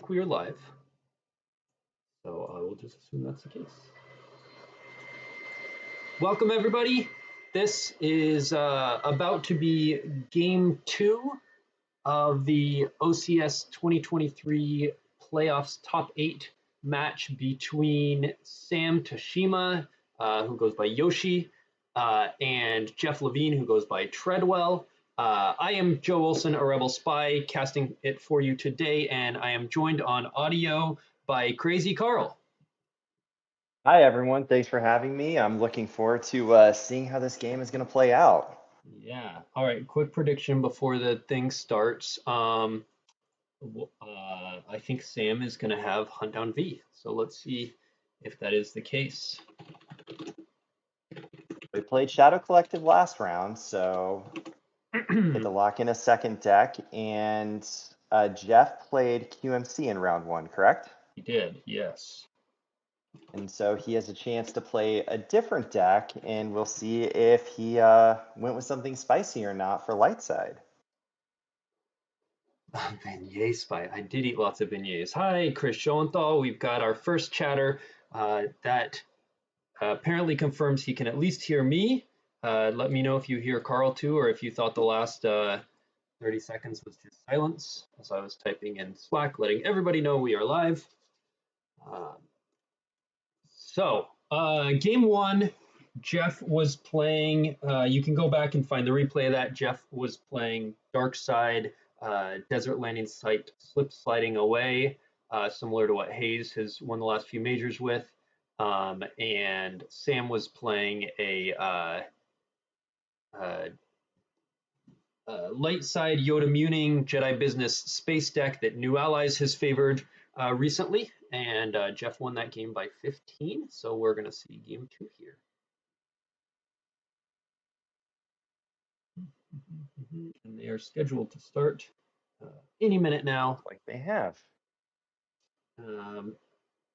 think we are live, so I will just assume that's the case. Welcome, everybody. This is about to be game 2 of the OCS 2023 playoffs top 8 match between Sam Tashima, who goes by Yoshi, and Jeff Lavigne, who goes by Treadwell. I am Joe Olson, a Rebel Spy, casting it for you today, and I am joined on audio by Crazy Carl. Hi, everyone. Thanks for having me. I'm looking forward to seeing how this game is going to play out. Yeah. All right. Quick prediction before the thing starts. I think Sam is going to have Hunt Down V. So let's see if that is the case. We played Shadow Collective last round, so get to lock in a second deck. And Jeff played QMC in round 1, correct? He did, yes. And so he has a chance to play a different deck, and we'll see if he went with something spicy or not for light side. Beignet Spy. I did eat lots of beignets. Hi, Chris Schoenthal. We've got our first chatter that apparently confirms he can at least hear me. Let me know if you hear Carl too, or if you thought the last 30 seconds was just silence as I was typing in Slack, letting everybody know we are live. Game 1, Jeff was playing, you can go back and find the replay of that. Jeff was playing Dark Side, Desert Landing Site, Slip Sliding Away, similar to what Hayes has won the last few majors with. And Sam was playing a light side Yoda Muning Jedi Business space deck that New Allies has favored recently, and Jeff won that game by 15, so we're going to see game 2 here. And they are scheduled to start any minute now. Like they have.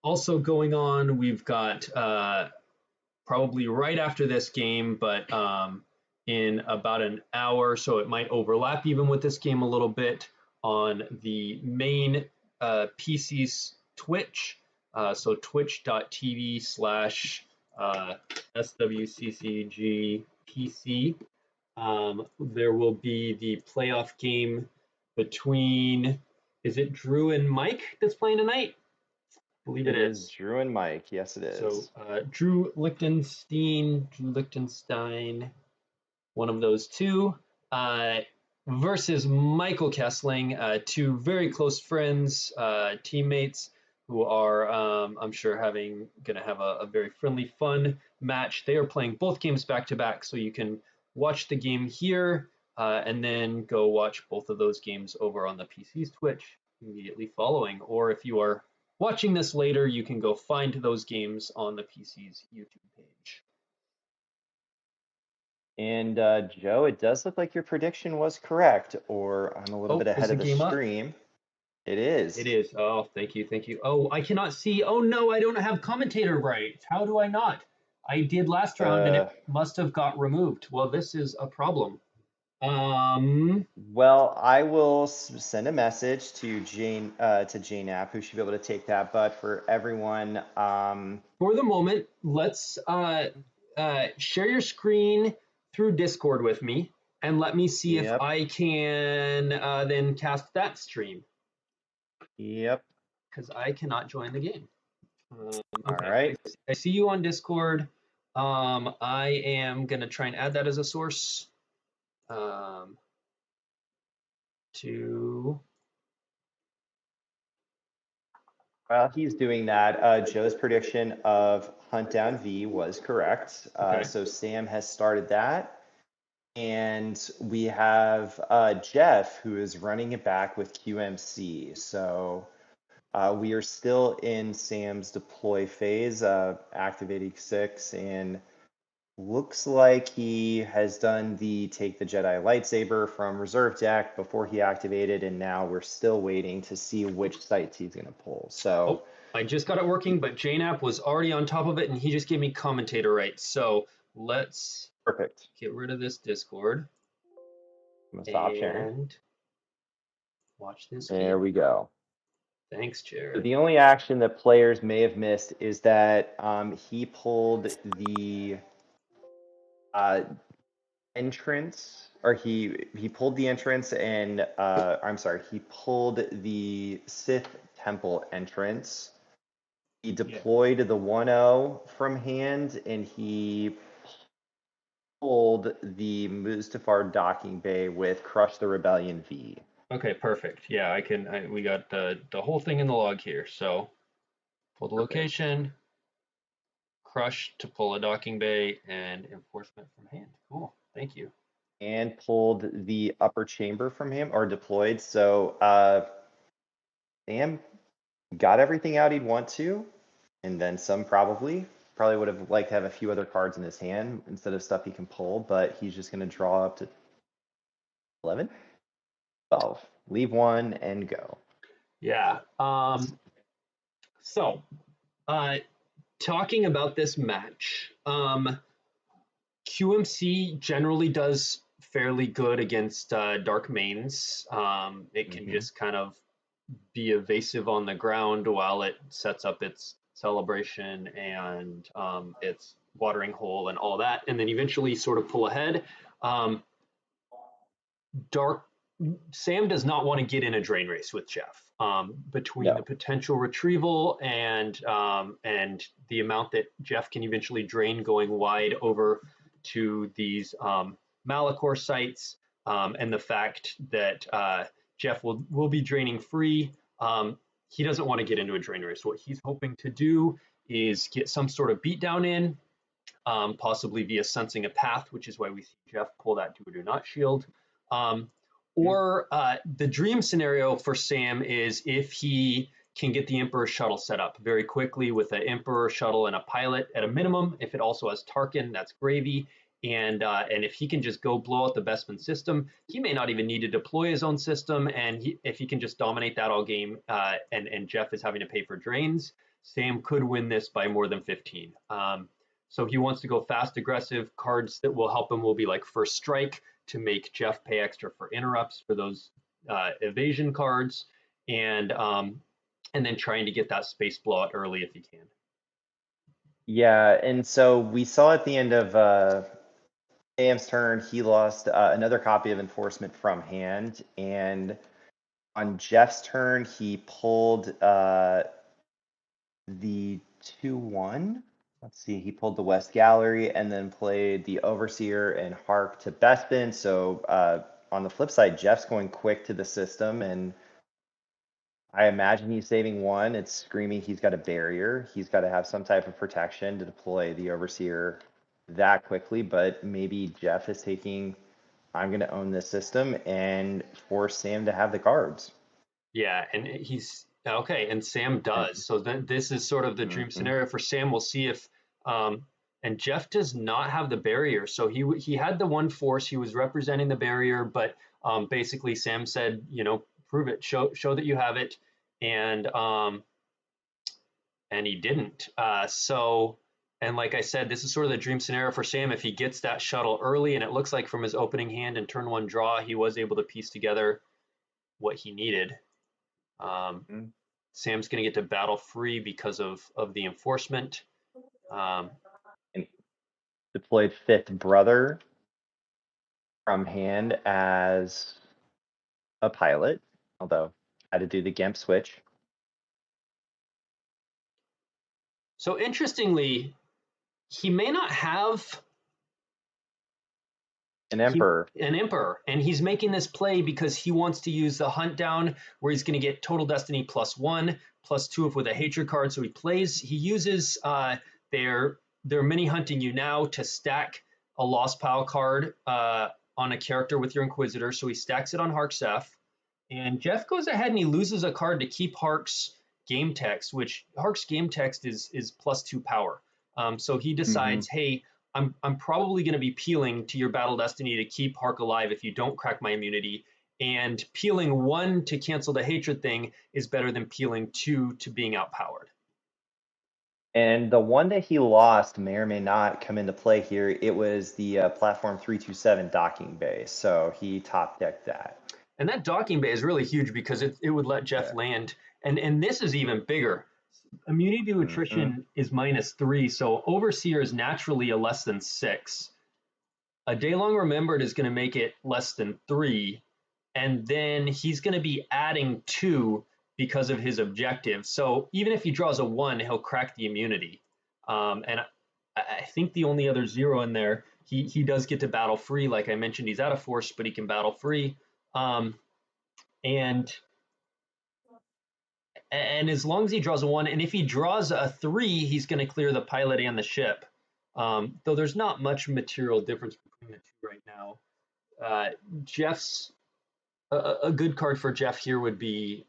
Also going on, we've got probably right after this game, but in about an hour, so it might overlap even with this game a little bit, on the main PC's Twitch, so twitch.tv/SWCCGPC. There will be the playoff game between, is it Drew and Mike that's playing tonight? I believe it is. Drew and Mike, yes it is. So Drew Lichtenstein, one of those two, versus Michael Kessling, two very close friends, teammates, who are, I'm sure, going to have a very friendly, fun match. They are playing both games back to back, so you can watch the game here and then go watch both of those games over on the PC's Twitch immediately following. Or if you are watching this later, you can go find those games on the PC's YouTube page. And Joe, it does look like your prediction was correct, or I'm a little bit ahead of the stream. Up? It is. It is. Oh, thank you, thank you. Oh, I cannot see. Oh no, I don't have commentator right. How do I not? I did last round and it must have got removed. Well, this is a problem. Well, I will send a message to Jane App, who should be able to take that. But for everyone, for the moment, let's share your screen through Discord with me, and let me see if I can then cast that stream. Yep. Because I cannot join the game. Okay. All right. I see you on Discord. I am gonna try and add that as a source. While he's doing that, Joe's prediction of Hunt Down V was correct. So Sam has started that. And we have Jeff, who is running it back with QMC. So we are still in Sam's deploy phase, activating 6, and looks like he has done the take the Jedi lightsaber from reserve deck before he activated, and now we're still waiting to see which sites he's going to pull. So I just got it working, but Jane App was already on top of it, and he just gave me commentator rights. So let's get rid of this Discord. I'm gonna stop sharing. Watch this. There we go. Thanks, So Jared. the only action that players may have missed is that he pulled the entrance, or he pulled the entrance, and I'm sorry, he pulled the Sith Temple entrance. He deployed the 1-0 from hand, and he pulled the Mustafar docking bay with Crush the Rebellion V. Okay, perfect. Yeah, we got the whole thing in the log here. So pull the Perfect. location, crush to pull a docking bay, and enforcement from hand. Cool. Thank you. And pulled the upper chamber from him, or deployed. So Sam got everything out he'd want to, and then some probably. Probably would have liked to have a few other cards in his hand instead of stuff he can pull, but he's just going to draw up to 11, 12, leave one, and go. Yeah. So, talking about this match, QMC generally does fairly good against dark mains. It can just kind of be evasive on the ground while it sets up its celebration and its watering hole and all that, and then eventually sort of pull ahead. Dark Sam does not want to get in a drain race with Jeff. Between the potential retrieval and the amount that Jeff can eventually drain going wide over to these Malachor sites, and the fact that Jeff will be draining free, he doesn't want to get into a drain race. What he's hoping to do is get some sort of beatdown in, possibly via sensing a path, which is why we see Jeff pull that do or do not shield. Or the dream scenario for Sam is if he can get the Emperor shuttle set up very quickly with an Emperor shuttle and a pilot at a minimum. If it also has Tarkin, that's gravy. And if he can just go blow out the Bespin system, he may not even need to deploy his own system. And if he can just dominate that all game, and Jeff is having to pay for drains, Sam could win this by more than 15. So he wants to go fast, aggressive. Cards that will help him will be like First Strike to make Jeff pay extra for interrupts for those evasion cards, and then trying to get that space blowout early if he can. Yeah, and so we saw at the end of Sam's turn, he lost another copy of Enforcement from hand, and on Jeff's turn, he pulled the 2-1. Let's see, he pulled the West Gallery and then played the Overseer and Hark to Bespin. So on the flip side, Jeff's going quick to the system, and I imagine he's saving one. It's screaming he's got a barrier. He's got to have some type of protection to deploy the Overseer that quickly, but maybe Jeff is taking, I'm going to own this system and force Sam to have the cards. Yeah, and he's okay, and Sam does. So then this is sort of the dream scenario for Sam. We'll see if and Jeff does not have the barrier. So he had the one force. He was representing the barrier, but basically Sam said, prove it, show that you have it, and he didn't. And like I said, this is sort of the dream scenario for Sam. If he gets that shuttle early, and it looks like from his opening hand and turn one draw, he was able to piece together what he needed. Sam's going to get to battle free because of the enforcement. And deployed Fifth Brother from hand as a pilot, although had to do the GIMP switch. So interestingly, he may not have an Emperor. And he's making this play because he wants to use the hunt down where he's going to get Total Destiny +1, +2 with a hatred card. So he uses their mini hunting you now to stack a Lost Pile card on a character with your Inquisitor. So he stacks it on Harksef. And Jeff goes ahead and he loses a card to keep Hark's game text, which Hark's game text is +2 power. So he decides, hey, I'm probably going to be peeling to your Battle Destiny to keep Hark alive if you don't crack my immunity. And peeling 1 to cancel the hatred thing is better than peeling 2 to being outpowered. And the one that he lost may or may not come into play here. It was the platform 327 docking bay. So he top decked that. And that docking bay is really huge because it would let Jeff Yeah. land. And this is even bigger. Immunity to Mm-hmm. attrition is -3, so Overseer is naturally a less than 6. A Day Long Remembered is going to make it less than 3, and then he's going to be adding 2 because of his objective. So even if he draws a 1, he'll crack the immunity. And I think the only other 0 in there, he does get to battle free. Like I mentioned, he's out of force, but he can battle free. Um, and and as long as he draws a 1, and if he draws a 3, he's going to clear the pilot and the ship. Though there's not much material difference between the two right now. Jeff's a good card for Jeff here would be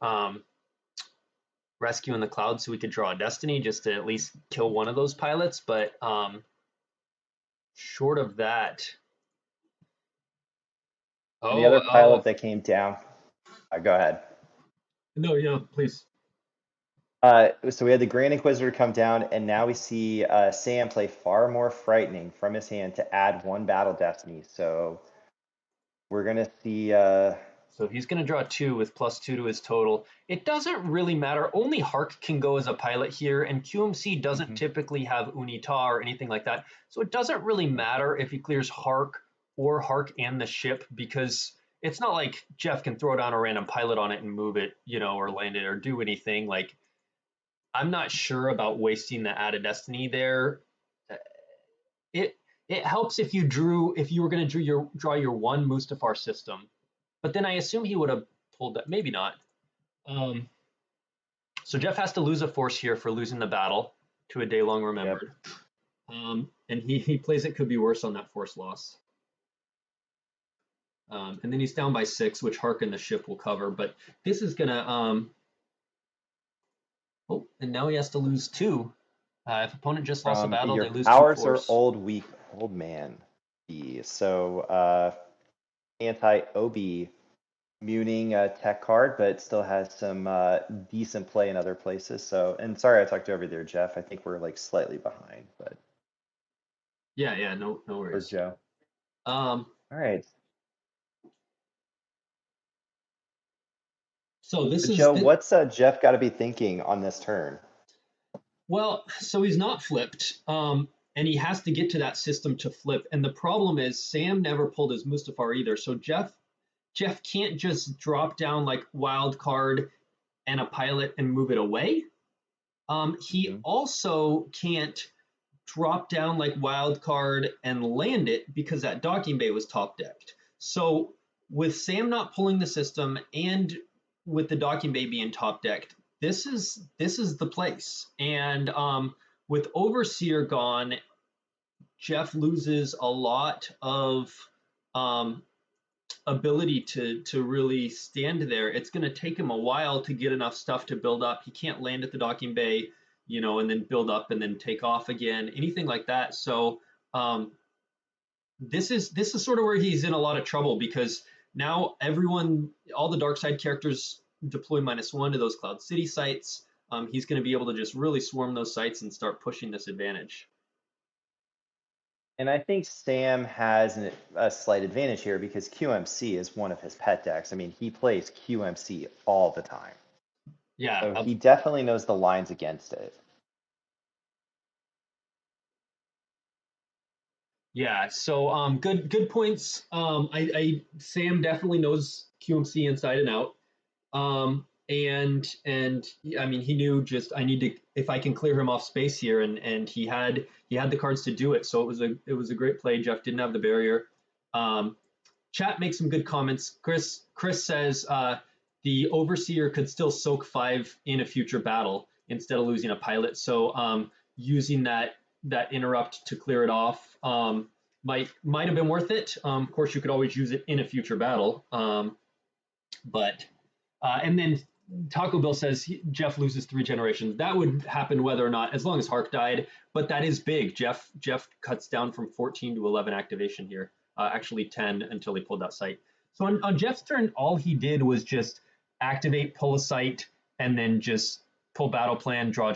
Rescue in the Clouds, so we could draw a Destiny just to at least kill one of those pilots. But short of that, And the other oh pilot that came down, go ahead. no, yeah, please. So we had the Grand Inquisitor come down, and now we see Sam play Far More Frightening from his hand to add 1 Battle Destiny. So we're gonna see. So he's going to draw 2 with +2 to his total. It doesn't really matter. Only Hark can go as a pilot here, and QMC doesn't Mhm. typically have Unita or anything like that. So it doesn't really matter if he clears Hark or Hark and the ship, because it's not like Jeff can throw down a random pilot on it and move it, or land it or do anything. Like, I'm not sure about wasting the added destiny there. It it helps if you were going to draw your 1 Mustafar system, but then I assume he would have pulled that. Maybe not. Um, so Jeff has to lose a force here for losing the battle to a Day Long Yep. Remembered. And he plays it could be worse on that force loss. And then he's down by 6, which Harken the ship will cover. But this is gonna oh, and now he has to lose 2. If opponent just lost a From battle, your they lose 2 powers are force. old, weak, old man. So anti-OB Muning tech card, but still has some decent play in other places. So, and sorry I talked over there, Jeff. I think we're like slightly behind, but Yeah, no for worries. Joe. Um, All right. so this So is Joe, the, what's Jeff got to be thinking on this turn? well, so he's not flipped. And he has to get to that system to flip. And the problem is Sam never pulled his Mustafar either. So Jeff can't just drop down like wild card and a pilot and move it away. He Mhm. also can't drop down like wild card and land it because that docking bay was top decked. So with Sam not pulling the system and with the docking bay being top decked, this is the place. And with Overseer gone, Jeff loses a lot of um, ability to really stand there. It's going to take him a while to get enough stuff to build up. He can't land at the docking bay, and then build up and then take off again, anything like that. So um, this is sort of where he's in a lot of trouble, because now all the dark side characters deploy -1 to those Cloud City sites. He's going to be able to just really swarm those sites and start pushing this advantage. And I think Sam has a slight advantage here because QMC is one of his pet decks. I mean, he plays QMC all the time. Yeah, So he definitely knows the lines against it. yeah. So good points. I Sam definitely knows QMC inside and out. And I mean, he knew, just I need to, if I can clear him off space here, and he had the cards to do it. So it was a great play. Jeff didn't have the barrier. Um, Chat makes some good comments. Chris says the Overseer could still soak 5 in a future battle instead of losing a pilot. So using that interrupt to clear it off might have been worth it. Of course, you could always use it in a future battle. But and then Taco Bill says Jeff loses 3 generations. That would happen whether or not, as long as Hark died. But that is big. Jeff cuts down from 14 to 11 activation here. Actually 10 until he pulled that site. So on Jeff's turn, all he did was just activate, pull a site, and then just pull battle plan, draw.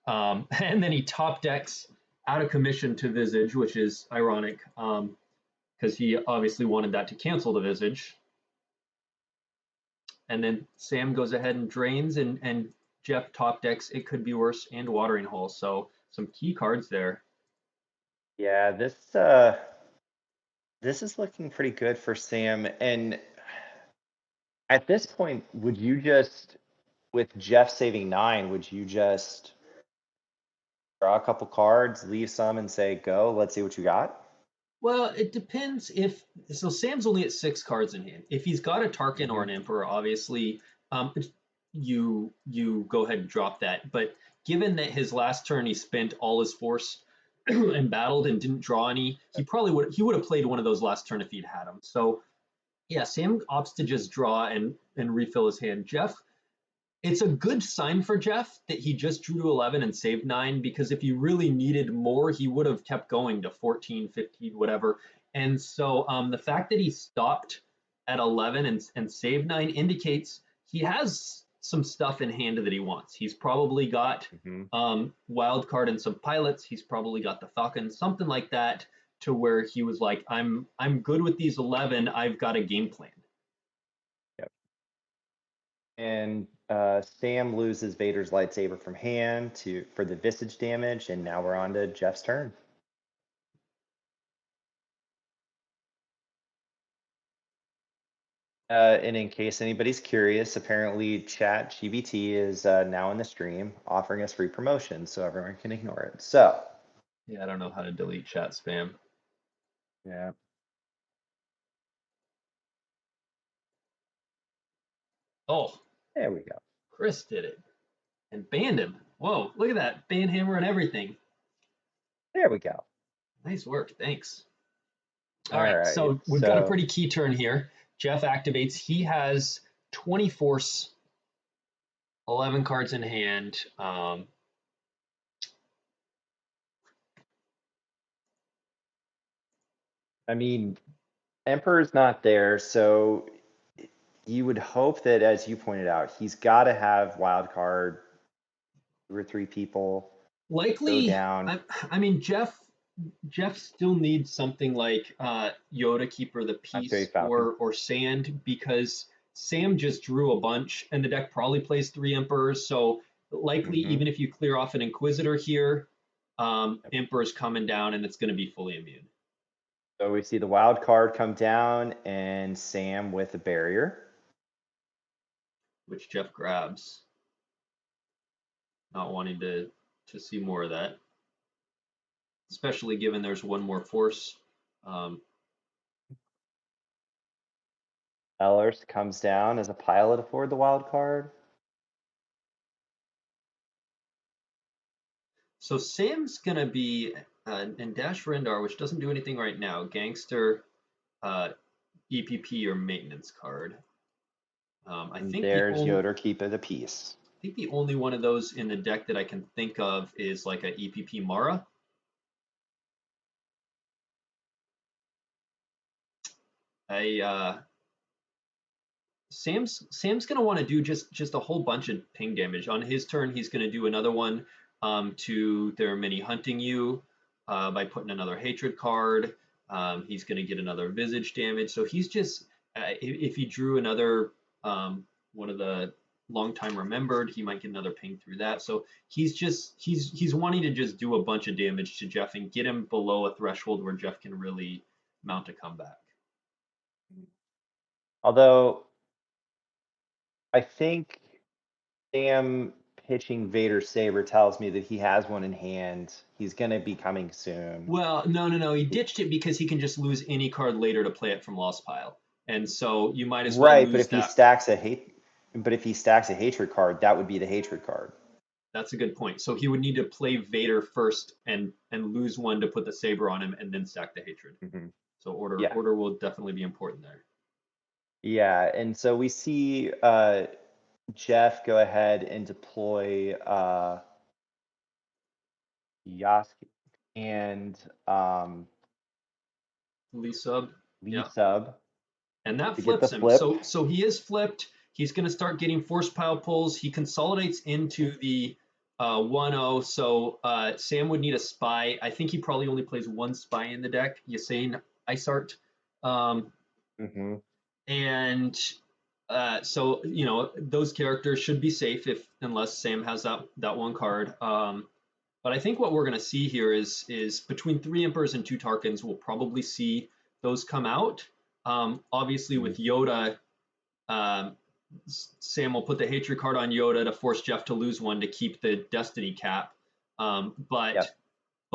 And then he top decks out of commission to Visage, which is ironic, because he obviously wanted that to cancel the Visage. and then Sam goes ahead and drains, and Jeff top decks It Could Be Worse and Watering Hole. So some key cards there. Yeah, this is looking pretty good for Sam. And at this point, would you just, with Jeff saving 9, would you just draw a couple cards, leave some, and say, go, let's see what you got? Well, it depends if so. Sam's only at 6 cards in hand. If he's got a Tarkin or Hmm. an Emperor, obviously, you go ahead and drop that. But given that his last turn he spent all his force and battled and didn't draw any, he would have played one of those last turn if he'd had them. So yeah, Sam opts to just draw and refill his hand. Jeff, it's a good sign for Jeff that he just drew to 11 and saved 9, because if he really needed more, he would have kept going to 14, 15, whatever. And so the fact that he stopped at 11 and saved 9 indicates he has some stuff in hand that he wants. He's probably got Hmm. wild card and some pilots. He's probably got the Falcon, something like that, to where he was like, I'm good with these 11. I've got a game plan. Yep. And Sam loses Vader's lightsaber from hand for the visage damage, and now we're on to Jeff's turn. And in case anybody's curious, apparently Chat GBT is now in the stream offering us free promotion, so everyone can ignore it. So, Yeah, I don't know how to delete chat spam. yeah, Oh, there we go. Chris did it and banned him. Whoa, look at that. Ban hammer and everything. There we go. Nice work. Thanks. All All right, right. so we've got a So, pretty key turn here. Jeff activates. He has 20 force, 11 cards in hand. I mean, Emperor's not there, so you would hope that, as you pointed out, he's got to have wild card, 2 or 3 people go Likely, down. I mean, Jeff still needs something like Yoda, Keeper of the That's very Peace, Falcon. or Sand, because Sam just drew a bunch, and the deck probably plays 3 Emperors. So likely, Hmm. even if you clear off an Inquisitor here, Emperor's coming down, and it's going to be fully immune. So we see the wild card come down, and Sam with a barrier. Which Jeff grabs, not wanting to see more of that, especially given there's one more force. Ellers comes down as a pilot aboard the wild card. So Sam's gonna be in Dash Rendar, which doesn't do anything right now. Gangster, EPP or maintenance card. I And think there's Yoder, keep it a piece. I think the only one of those in the deck that I can think of is like a EPP Mara. Sam's gonna want to do just a whole bunch of ping damage on his turn. He's gonna do another one to their mini hunting you by putting another hatred card. He's gonna get another visage damage. So he's just if he drew another one of the long time remembered, he might get another ping through that. So he's wanting to just do a bunch of damage to Jeff and get him below a threshold where Jeff can really mount a comeback. Although I think Sam pitching Vader Saber tells me that he has one in hand. He's going to be coming soon. Well, no. He ditched it because he can just lose any card later to play it from Lost Pile, and so you might as well Right, but lose if he that. stacks a hatred card, that would be the hatred card. That's a good point. So he would need to play Vader first and lose one to put the saber on him, and then stack the hatred. Hmm. So order Yeah. order will definitely be important there. Yeah, and so we see Jeff go ahead and deploy Yoski and Lee sub, Lee yeah, sub and that to get the flips him. flip. So he is flipped. He's going to start getting force pile pulls. He consolidates into the 1-0. So Sam would need a spy. I think he probably only plays one spy in the deck. Yasain Isart. Hmm. And So those characters should be safe unless Sam has that one card. But I think what we're going to see here is between 3 Emperors and 2 Tarkans, we'll probably see those come out. Obviously, with Yoda, um, Sam will put the hatred card on Yoda to force Jeff to lose one to keep the destiny cap. But Yep.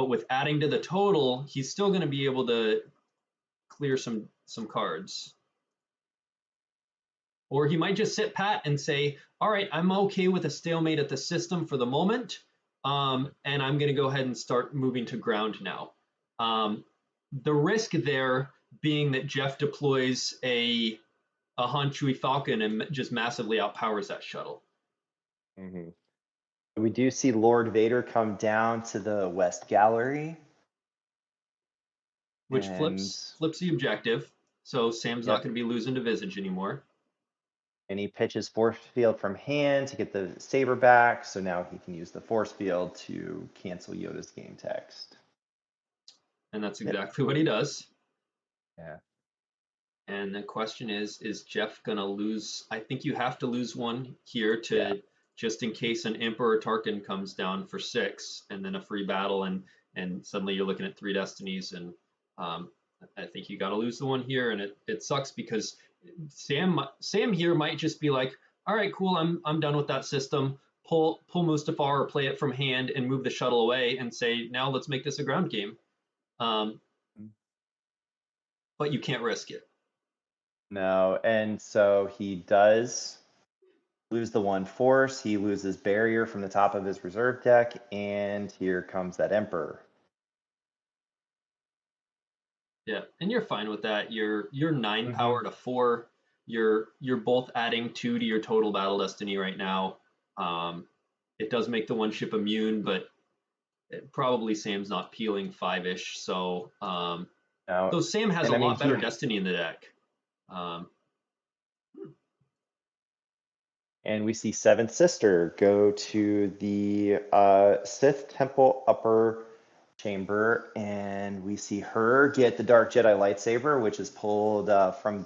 with adding to the total, he's still going to be able to clear some cards. Or he might just sit pat and say, all right, I'm okay with a stalemate at the system for the moment. And I'm going to go ahead and start moving to ground now. The risk there being that Jeff deploys a Han Chewie Falcon and just massively outpowers that shuttle. We do see Lord Vader come down to the West Gallery. Which flips the objective. So Sam's not going to be losing to Visage anymore. And he pitches force field from hand to get the saber back. So now he can use the force field to cancel Yoda's game text. And that's exactly what he does. Yeah. And the question is Jeff going to lose? I think you have to lose one here to just in case an Emperor Tarkin comes down for 6 and then a free battle and suddenly you're looking at 3 destinies. And I think you got to lose the one here. And it sucks because Sam here might just be like, all right, cool, I'm done with that system. Pull Mustafar or play it from hand and move the shuttle away and say, now let's make this a ground game. But you can't risk it. No, and so he does lose the 1 force. He loses barrier from the top of his reserve deck, and here comes that Emperor. Yeah, and you're fine with that. You're 9 power to 4. You're both adding 2 to your total battle destiny right now. It does make the 1 ship immune, but probably Sam's not peeling 5-ish. So so Sam has a lot better destiny in the deck. And we see Seventh Sister go to the Sith Temple upper chamber, and we see her get the Dark Jedi lightsaber, which is pulled from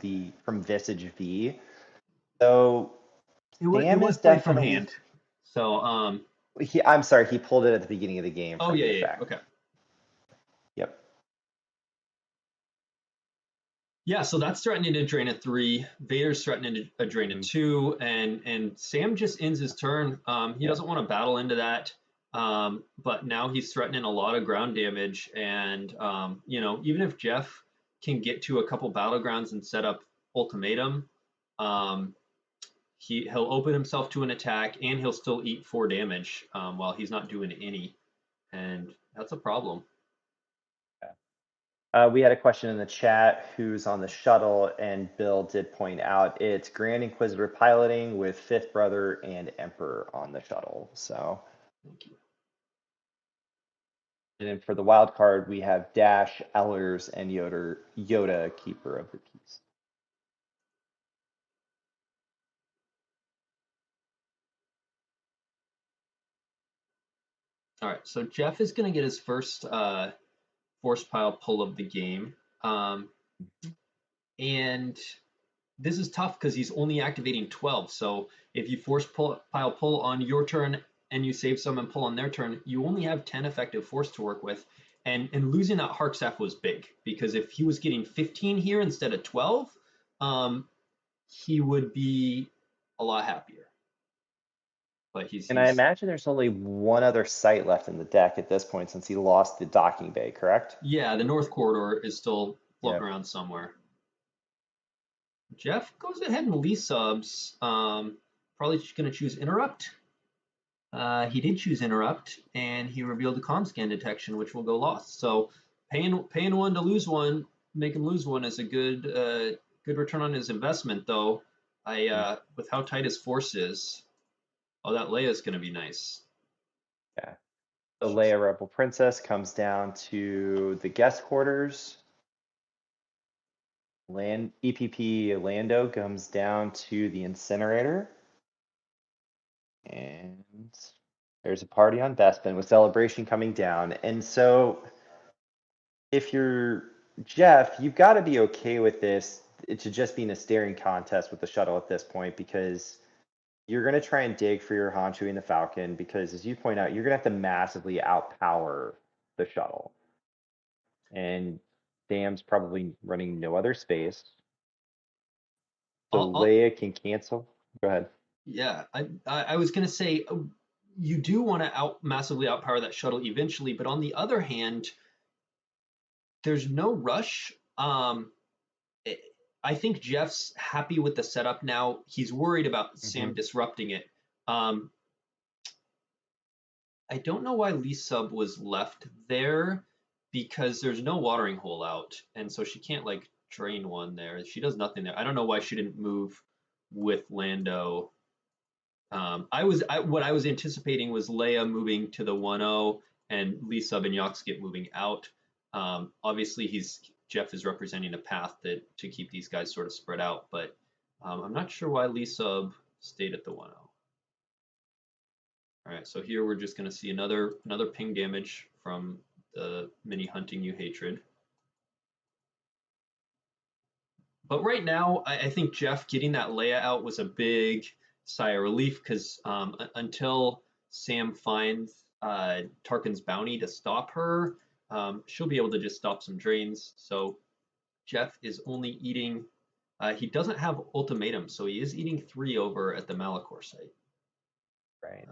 Visage V. So it was definitely from hand. So I'm sorry, he pulled it at the beginning of the game. Oh yeah, okay. Yep. Yeah, so that's threatening to drain a 3. Vader's threatening to drain a 2, and Sam just ends his turn. He doesn't want to battle into that, but now he's threatening a lot of ground damage. And even if Jeff can get to a couple battlegrounds and set up ultimatum, he'll open himself to an attack, and he'll still eat 4 damage while he's not doing any, and that's a problem. We had a question in the chat who's on the shuttle, and Bill did point out it's Grand Inquisitor piloting with Fifth Brother and Emperor on the shuttle. So, thank you. And then for the wild card, we have Dash, Ellers, and Yoda, Keeper of the Peace. All right, so Jeff is going to get his first force pile pull of the game. And this is tough because he's only activating 12. So if you force pile pull on your turn and you save some and pull on their turn, you only have 10 effective force to work with. And losing that Harksaf was big because if he was getting 15 here instead of 12, he would be a lot happier. But I imagine there's only one other site left in the deck at this point since he lost the docking bay, correct? Yeah, the North Corridor is still floating around somewhere. Jeff goes ahead and Lee subs. Probably going to choose Interrupt. He did choose Interrupt, and he revealed the comm scan detection, which will go lost. So paying 1 to lose 1, make him lose 1 is a good return on his investment, though. With how tight his force is, that Leia's going to be nice. Yeah. The Leia Rebel Princess comes down to the guest quarters. EPP Lando comes down to the incinerator. And there's a party on Bespin with Celebration coming down. And so if you're Jeff, you've got to be okay with this. it should just be in a staring contest with the shuttle at this point, because you're going to try and dig for your Honshu and the Falcon, because as you point out, you're going to have to massively outpower the shuttle. And Sam's probably running no other space. So Leia can cancel. Go ahead. Yeah, I was gonna say you do want to massively outpower that shuttle eventually, but on the other hand, there's no rush. I I think Jeff's happy with the setup now. He's worried about Sam disrupting it. I don't know why Lee Sub was left there, because there's no watering hole out, and so she can't like drain one there. She does nothing there. I don't know why she didn't move with Lando. What I was anticipating was Leia moving to the 1-0 and Lee Sub and Yoxkit moving out. Obviously, Jeff is representing a path to keep these guys sort of spread out, but I'm not sure why Lee Sub stayed at the 1-0. All right, so here we're just going to see another ping damage from the mini hunting you hatred. But right now, I think Jeff getting that Leia out was a big sigh of relief, because until Sam finds Tarkin's bounty to stop her, she'll be able to just stop some drains. So Jeff is only eating. He doesn't have ultimatum, so he is eating 3 over at the Malachor site. Right.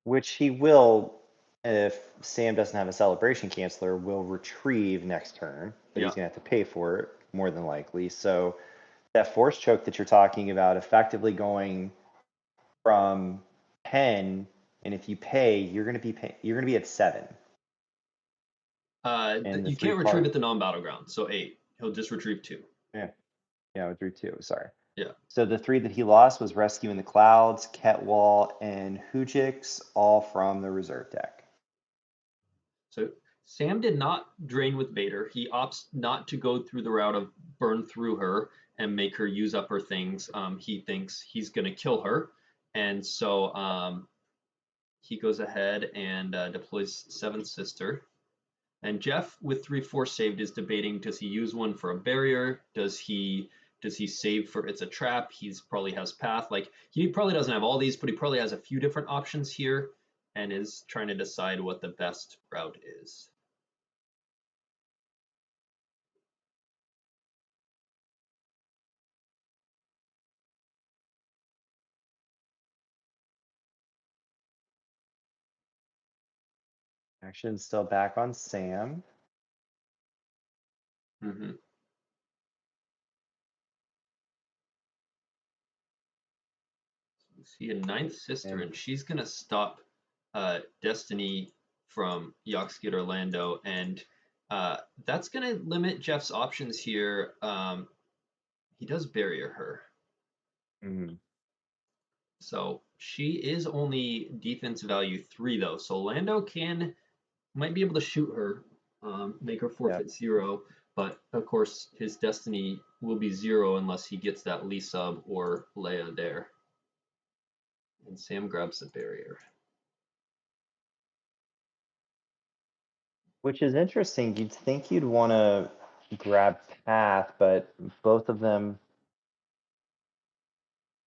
Which he will, if Sam doesn't have a celebration canceller, will retrieve next turn, but he's going to have to pay for it more than likely. So that force choke that you're talking about, effectively going from 10, and if you pay, you're going to be at 7. You can't retrieve at the non-battleground, so 8. He'll just retrieve 2. Yeah, I drew 2. Sorry. Yeah. So the 3 that he lost was Rescue in the Clouds, Ketwall, and Hujix, all from the reserve deck. So Sam did not drain with Vader. He opts not to go through the route of burn through her and make her use up her things. He thinks he's going to kill her. And so he goes ahead and deploys Seventh Sister. And Jeff, with 3-4 saved, is debating, does he use one for a barrier? Does he save for it's a trap? He's probably has path. Like, he probably doesn't have all these, but he probably has a few different options here and is trying to decide what the best route is. Action's still back on Sam. Mm-hmm. You see a 9th sister, and she's gonna stop Destiny from Yoxkit Orlando, and that's gonna limit Jeff's options here. He does barrier her. So she is only defense value 3 though. So Lando might be able to shoot her, make her forfeit 0, but of course his destiny will be 0 unless he gets that Lee Sub or Leia there. And Sam grabs the barrier. Which is interesting. You'd think you'd want to grab path, but both of them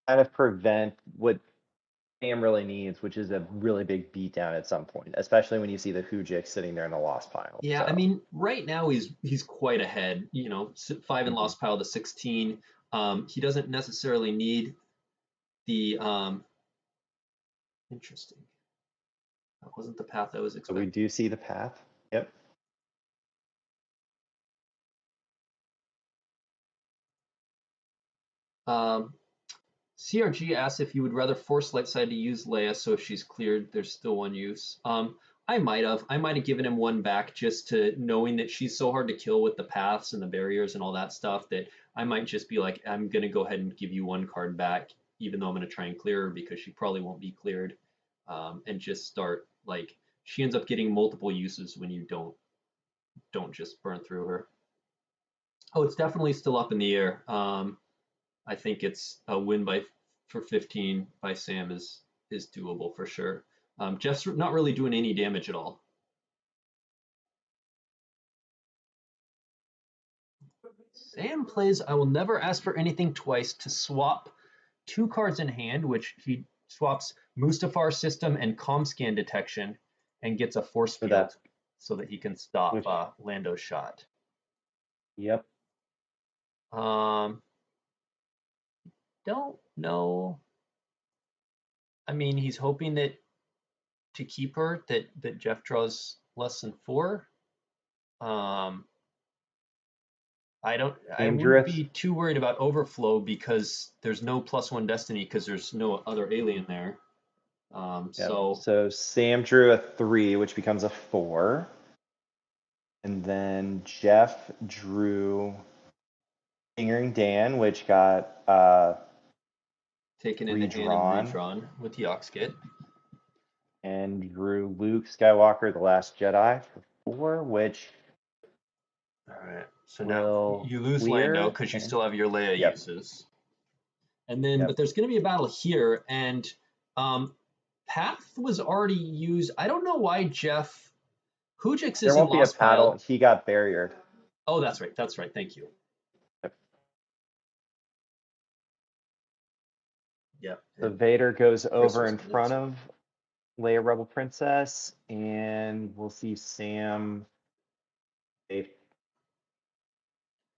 kind of prevent what Sam really needs, which is a really big beatdown at some point, especially when you see the Hujix sitting there in the lost pile. Yeah, so. I mean, right now he's quite ahead. 5 in lost pile to 16. He doesn't necessarily need the interesting. That wasn't the path I was expecting. So we do see the path. Yep. CRG asks if you would rather force light side to use Leia, so if she's cleared, there's still 1 use. I might have given him 1 back, just to knowing that she's so hard to kill with the paths and the barriers and all that stuff, that I might just be like, I'm gonna go ahead and give you 1 card back, even though I'm gonna try and clear her because she probably won't be cleared, and just start, like, she ends up getting multiple uses when you don't just burn through her. Oh, it's definitely still up in the air. I think it's a win for 15 by Sam is doable for sure. Jeff's not really doing any damage at all. Sam plays I will never ask for anything twice to swap 2 cards in hand, which he swaps Mustafar system and Comscan detection and gets a force So field that's so that he can stop which, Lando's shot. yep. Um, don't know. I mean, he's hoping that to keep her that Jeff draws less than 4. Um, I Sam wouldn't Drift. be too worried about overflow because there's no +1 destiny because there's no other alien there. Yep. So So Sam drew a 3, which becomes a 4. And then Jeff drew Fingering Dan, which got taken into hand and redrawn, redrawn with the Ox Kit. and drew Luke Skywalker, The Last Jedi for 4, which All right. So now will you lose Lando clear. because you And still have your Leia yep, uses. And then, but yep. there's going to be a battle here, and Path was already used. I don't know why Jeff Hujix There is in won't be a Lost paddle. Pile. He got barriered. Oh, that's right. That's right. Thank you. Yep. Yep. So And Vader goes Chris over was in in it front too. of Leia Rebel Princess, and we'll see Sam. Save.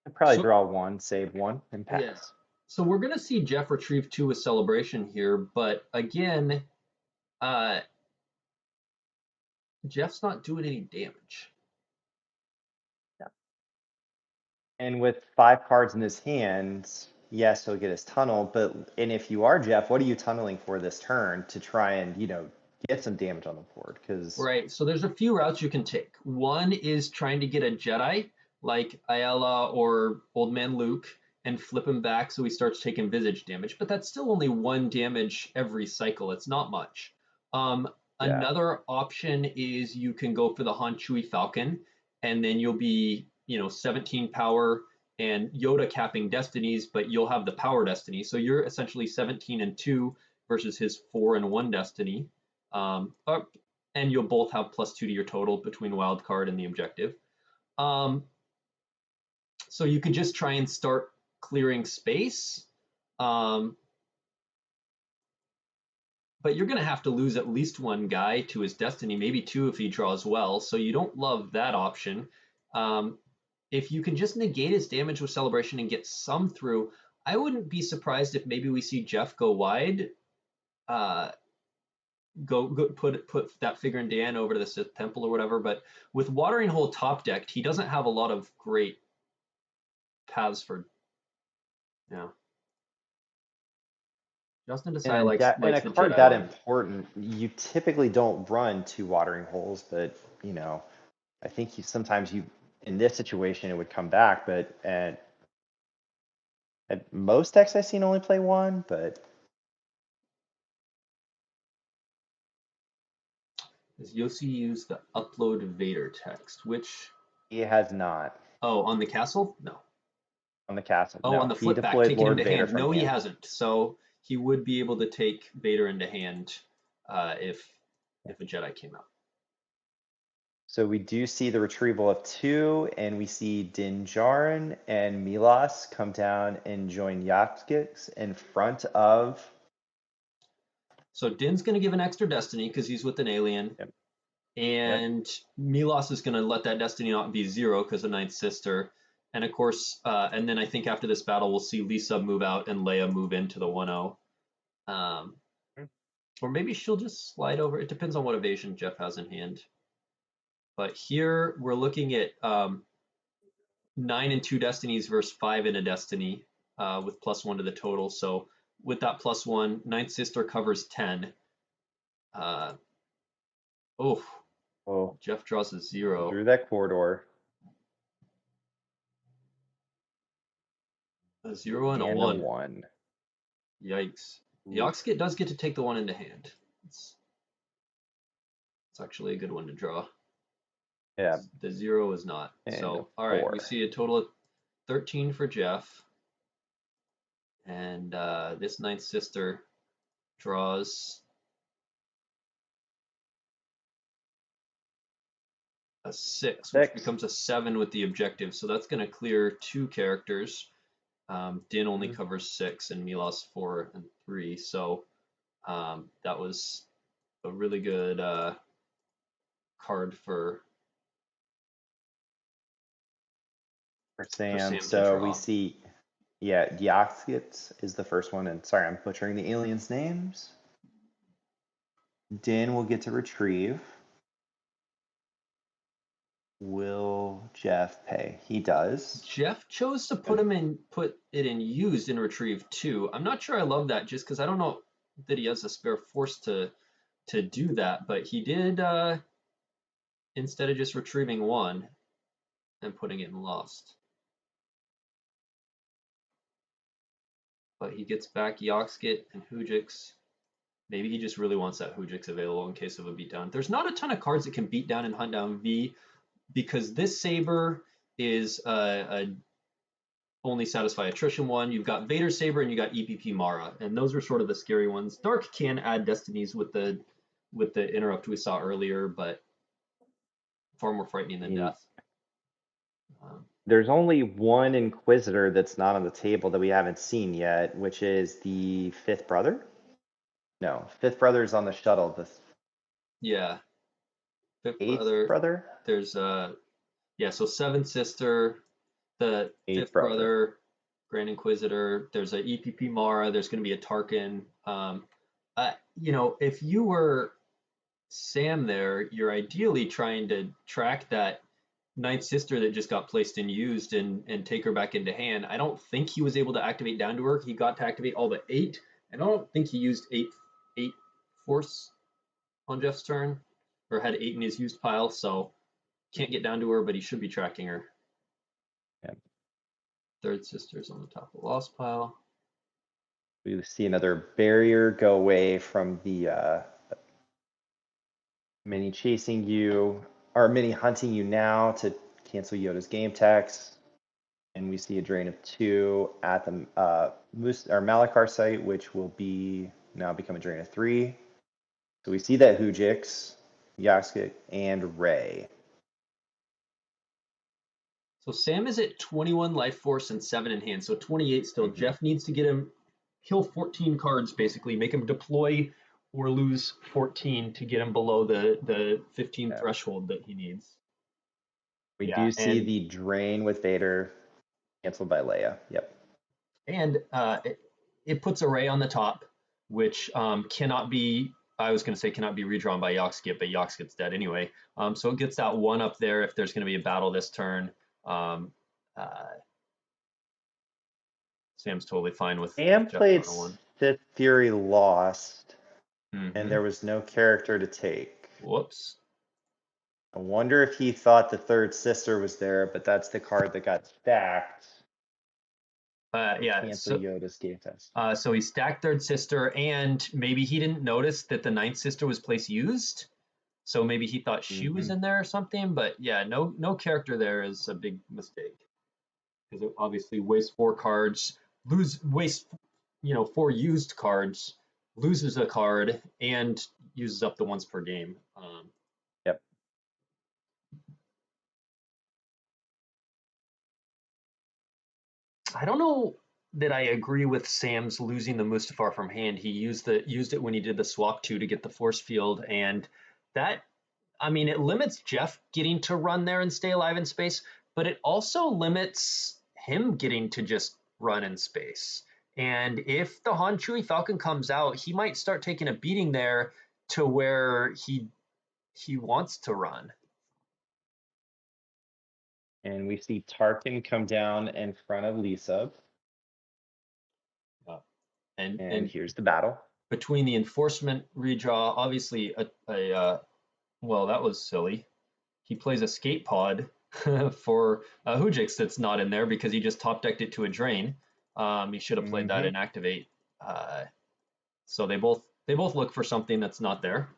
I'll probably So draw 1, save 1, and yeah. pass. So we're gonna see Jeff retrieve 2 with Celebration here, but again, uh, Jeff's not doing any damage. And with 5 cards in his hand, yes, he'll get his tunnel. And if you are Jeff, what are you tunneling for this turn to try and get some damage on the board? Because Right. So there's a few routes you can take. One is trying to get a Jedi like Ayala or Old Man Luke and flip him back so he starts taking visage damage, but that's still only 1 damage every cycle. It's not much. yeah, Another option is you can go for the Han Chewie Falcon, and then you'll be, 17 power and Yoda capping destinies, but you'll have the power destiny. So you're essentially 17 and 2 versus his 4 and 1 destiny. Um, and you'll both have +2 to your total between wild card and the objective. Um, so you can just try and start clearing space, um, but you're going to have to lose at least 1 guy to his destiny, maybe 2 if he draws well. So you don't love that option. If you can just negate his damage with Celebration and get some through, I wouldn't be surprised if maybe we see Jeff go wide. Go put that figure in Dan over to the Sith Temple or whatever. But with Watering Hole top decked, he doesn't have a lot of great paths for. Yeah, Justin Desai and a likes the card Jedi that one. important, you typically don't run 2 watering holes, but I think sometimes in this situation it would come back, but at most decks I've seen only play 1, but Does Yoshi use the upload Vader text? Which he has not. on the castle? No. On the castle, Oh, on no. the He flip back, deployed take it Lord into Vader hand. from No, he hand. hasn't. So he would be able to take Vader into hand if a Jedi came out. So we do see the retrieval of 2, and we see Din Djarin and Milos come down and join Yakskix in front of. So Din's going to give an extra destiny because he's with an alien. Yep. Yep. And Milos is going to let that destiny not be 0 because of Ninth Sister. And of course, and then I think after this battle, we'll see Lisa move out and Leia move into the 1-0. Or maybe she'll just slide over. It depends on what evasion Jeff has in hand. But here we're looking at 9 and 2 destinies versus 5 in a destiny with +1 to the total. So with that +1, Ninth Sister covers 10. Oh, Oh, Jeff draws a 0. through that corridor. A 0 and a And a 1. 1. Yikes. The Oof. Oxkit does get to take the 1 into hand. It's actually a good one to draw. Yeah. The 0 is not. And So, a all right, 4. we see a total of 13 for Jeff. And this Ninth Sister draws a 6, which 6. becomes a 7 with the objective. So that's going to clear 2 characters. Din only Mhm. covers 6 and Milos 4 and 3. So that was a really good card for Sam. Sam to So we draw. see, yeah, Yoxkits is the first one. And sorry, I'm butchering the aliens' names. Din will get to retrieve. Will Jeff pay? He does. Jeff chose to put it in used in retrieve too. I'm not sure I love that just because I don't know that he has a spare force to do that, but he did instead of just retrieving 1 and putting it in lost. But he gets back Yoxkit and Hujix. Maybe he just really wants that Hujix available in case of a beatdown. There's not a ton of cards that can beat down and hunt down V because this Saber is a only satisfy attrition one. You've got Vader Saber and you got EPP Mara, and those are sort of the scary ones. Dark can add destinies with the interrupt we saw earlier, but far more frightening than death. There's only one Inquisitor that's not on the table that we haven't seen yet, which is the fifth brother. No, fifth brother is on the shuttle. The yeah, fifth eighth brother. There's so seventh sister, the Eighth fifth brother, Grand Inquisitor. There's a EPP Mara. There's going to be a Tarkin. If you were Sam there, you're ideally trying to track that ninth sister that just got placed in used and take her back into hand. I don't think he was able to activate down to her. He got to activate all but 8, and I don't think he used 8 force on Jeff's turn, or had 8 in his used pile, so can't get down to her, but he should be tracking her. Yeah. Third sister's on the top of the lost pile. We see another barrier go away from the mini chasing you, or mini hunting you now to cancel Yoda's game tax. And we see a drain of 2 at the Malachar site, which will be now become a drain of 3. So we see that Hujix, Yaxkit, and Ray. So Sam is at 21 life force and 7 in hand, so 28 still. Jeff needs to get him kill 14 cards basically, make him deploy or lose 14 to get him below the 15 threshold that he needs. We do see the drain with Vader canceled by Leia. Yep. And it puts a Ray on the top, which cannot be. I was going to say cannot be redrawn by Yoxkit, but Yoxkit's dead anyway. So it gets that 1 up there if there's going to be a battle this turn. Sam's totally fine with Sam Jeff played on 1. Sith Fury Lost, and there was no character to take. Whoops. I wonder if he thought the third sister was there, but that's the card that got stacked. Cancel Yoda's game test. So he stacked third sister, and maybe he didn't notice that the ninth sister was placed used. So maybe he thought she was in there or something. But yeah, no character there is a big mistake because it obviously wastes 4 cards, wastes 4 used cards, loses a card, and uses up the once per game. Yep. I don't know that I agree with Sam's losing the Mustafar from hand. He used it when he did the swap 2 to get the force field, and that, I mean, it limits Jeff getting to run there and stay alive in space, but it also limits him getting to just run in space. And if the Han Chewie Falcon comes out, he might start taking a beating there to where he wants to run. And we see Tarkin come down in front of Lisa. And here's the battle. Between the enforcement redraw, obviously well, that was silly. He plays Escape Pod for Hujix that's not in there because he just top decked it to a drain. He should have played that in Activate. So they both look for something that's not there.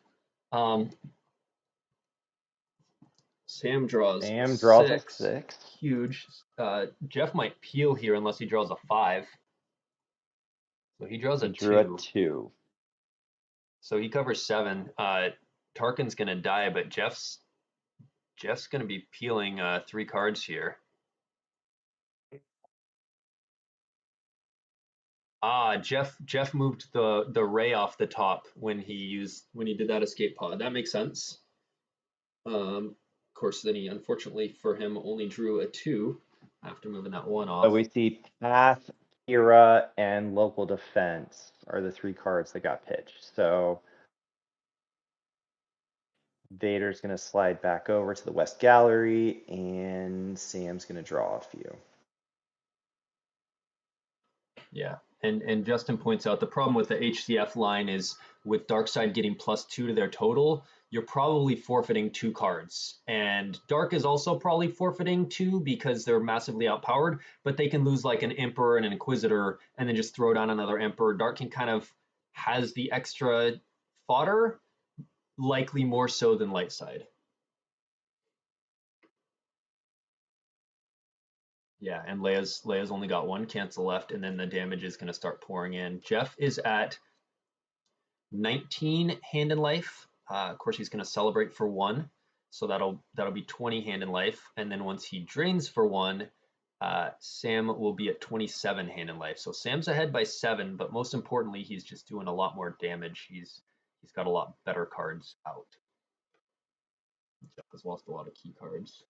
Sam draws a 6. Huge. Jeff might peel here unless he draws a 5. So he draws a 2. So he covers 7. Tarkin's gonna die, but Jeff's Jeff's going to be peeling 3 cards here. Ah, Jeff moved the ray off the top when he did that escape pod. That makes sense. Of course, then he unfortunately for him only drew a 2 after moving that 1 off. So we see Path, Kira, and Local Defense are the 3 cards that got pitched. So Vader's going to slide back over to the West Gallery, and Sam's going to draw a few. Yeah, and Justin points out the problem with the HCF line is with Darkside getting +2 to their total, you're probably forfeiting 2 cards. And Dark is also probably forfeiting 2 because they're massively outpowered, but they can lose like an Emperor and an Inquisitor and then just throw down another Emperor. Dark can kind of has the extra fodder, likely more so than light side. Yeah, and Leia's only got 1 cancel left, and then the damage is going to start pouring in. Jeff is at 19 hand in life. Of course, he's going to celebrate for 1, so that'll be 20 hand in life. And then once he drains for 1, Sam will be at 27 hand in life. So Sam's ahead by 7, but most importantly, he's just doing a lot more damage. He's got a lot better cards out. Jeff has lost a lot of key cards.